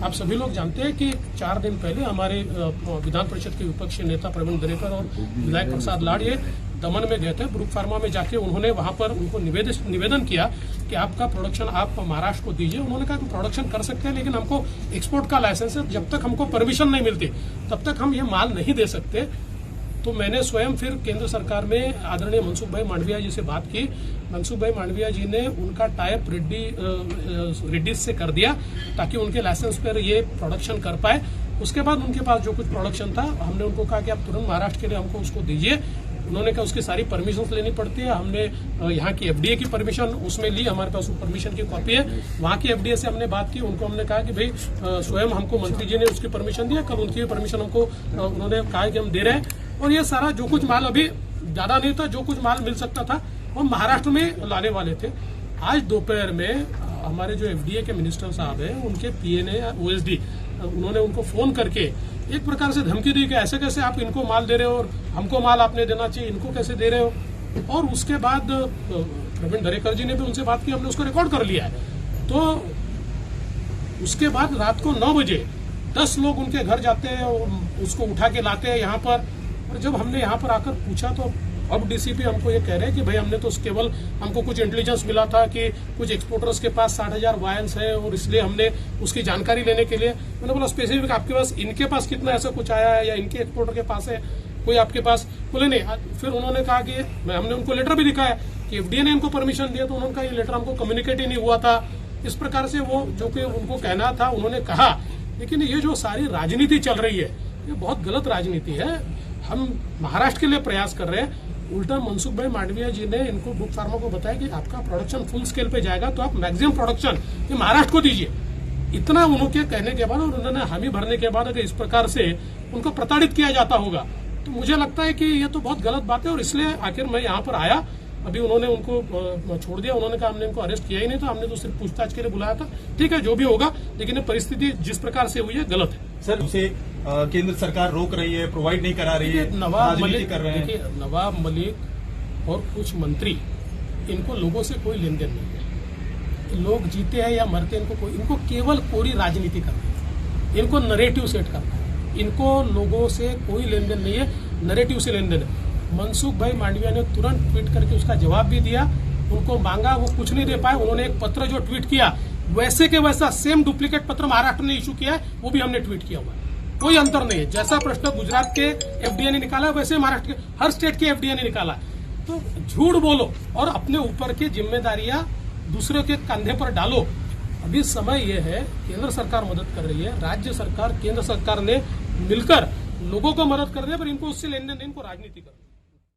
आप सभी लोग जानते हैं कि 4 दिन पहले हमारे विधान परिषद के विपक्षी नेता प्रवीण दरेकर और विधायक प्रसाद लाड़ ये दमन में गए थे। ब्रुक फार्मा में जाके उन्होंने वहां पर उनको निवेदन किया कि आपका प्रोडक्शन आप महाराष्ट्र को दीजिए। उन्होंने कहा कि प्रोडक्शन कर सकते हैं, लेकिन हमको एक्सपोर्ट का लाइसेंस है, जब तक हमको परमिशन नहीं मिलती तब तक हम ये माल नहीं दे सकते। तो मैंने स्वयं फिर केंद्र सरकार में आदरणीय मनसुख भाई मांडविया जी से बात की। मनसुख भाई मांडविया जी ने उनका टाइप रेड्डी से कर दिया ताकि उनके लाइसेंस पर ये प्रोडक्शन कर पाए। उसके बाद उनके पास जो कुछ प्रोडक्शन था, हमने उनको कहा कि आप तुरंत महाराष्ट्र के लिए हमको उसको दीजिए। उन्होंने कहा उसकी सारी परमिशन लेनी पड़ती है। हमने यहाँ की एफडीए की परमिशन उसमें ली, हमारे पास वो परमिशन की कॉपी है। वहाँ की एफडीए से हमने बात की, उनको हमने कहा कि भाई स्वयं हमको मंत्री जी ने उसकी परमिशन दिया, कल उनकी परमिशन हमको उन्होंने कहा कि हम दे रहे हैं। और ये सारा जो कुछ माल अभी ज्यादा नहीं था, जो कुछ माल मिल सकता था वो महाराष्ट्र में लाने वाले थे। आज दोपहर में हमारे जो एफडीए के मिनिस्टर साहब हैं, उनके पीए ने ओएसडी उन्होंने उनको फोन करके एक प्रकार से धमकी दी कि ऐसे कैसे आप इनको माल दे रहे हो और हमको माल आपने देना चाहिए, इनको कैसे दे रहे हो। और उसके बाद प्रवीण दरेकर जी ने भी उनसे बात की, हमने उसको रिकॉर्ड कर लिया है। तो उसके बाद रात को 9 बजे 10 लोग उनके घर जाते हैं और उसको उठा के लाते हैं यहाँ पर। और जब हमने यहाँ पर आकर पूछा तो अब डीसीपी हमको ये कह रहे हैं कि भाई हमने तो केवल हमको कुछ इंटेलिजेंस मिला था कि कुछ एक्सपोर्टर्स के पास 60,000 वायल्स है और इसलिए हमने उसकी जानकारी लेने के लिए। मैंने बोला स्पेसिफिक आपके पास इनके पास कितना ऐसा कुछ आया है या इनके एक्सपोर्टर के पास है कोई आपके पास? बोले नहीं। फिर उन्होंने कहा कि हमने उनको लेटर भी दिखाया कि एफडीए ने इनको परमिशन दिया, तो उन्होंने कहा ये लेटर हमको कम्युनिकेट ही नहीं हुआ था। इस प्रकार से वो जो कि उनको कहना था उन्होंने कहा। लेकिन ये जो सारी राजनीति चल रही है ये बहुत गलत राजनीति है। हम महाराष्ट्र के लिए प्रयास कर रहे हैं। उल्टा मनसुख भाई मांडविया जी ने इनको ब्रुक फार्मा को बताया कि आपका प्रोडक्शन फुल स्केल पे जाएगा तो आप मैक्सिमम प्रोडक्शन ये महाराष्ट्र को दीजिए। इतना उनके कहने के बाद और उन्होंने हामी भरने के बाद अगर इस प्रकार से उनको प्रताड़ित किया जाता होगा तो मुझे लगता है कि ये तो बहुत गलत बात है। और इसलिए आखिर मैं यहाँ पर आया। अभी उन्होंने उनको छोड़ दिया, उन्होंने कहा हमने उनको अरेस्ट किया ही नहीं था, हमने तो सिर्फ पूछताछ के लिए बुलाया था। ठीक है, जो भी होगा, लेकिन ये परिस्थिति जिस प्रकार से हुई है गलत है। सर, उसे केंद्र सरकार रोक रही है, प्रोवाइड नहीं करा रही है, नवाब मलिक कर रहे हैं। देखिए, नवाब मलिक और कुछ मंत्री, इनको लोगों से कोई लेन देन नहीं है। लोग जीते हैं या मरते हैं, इनको केवल कोरी राजनीति करनी है, इनको नरेटिव सेट करना है। इनको लोगों से कोई लेन देन नहीं है, नरेटिव से लेन देन है। मनसुख भाई मांडविया ने तुरंत ट्वीट करके उसका जवाब भी दिया। उनको मांगा, वो कुछ नहीं दे पाए। उन्होंने एक पत्र जो ट्वीट किया वैसे के वैसा सेम डुप्लीकेट पत्र महाराष्ट्र ने इशू किया है, वो भी हमने ट्वीट किया हुआ है। कोई अंतर नहीं है। जैसा प्रश्न गुजरात के एफडीए ने निकाला वैसे महाराष्ट्र के हर स्टेट के एफडीए ने निकाला। तो झूठ बोलो और अपने ऊपर की जिम्मेदारियां दूसरे के कंधे पर डालो। अभी समय यह है, केंद्र सरकार मदद कर रही है, राज्य सरकार केंद्र सरकार ने मिलकर लोगों को मदद कर रही है, पर इनको उससे लेन देन, इनको राजनीति कर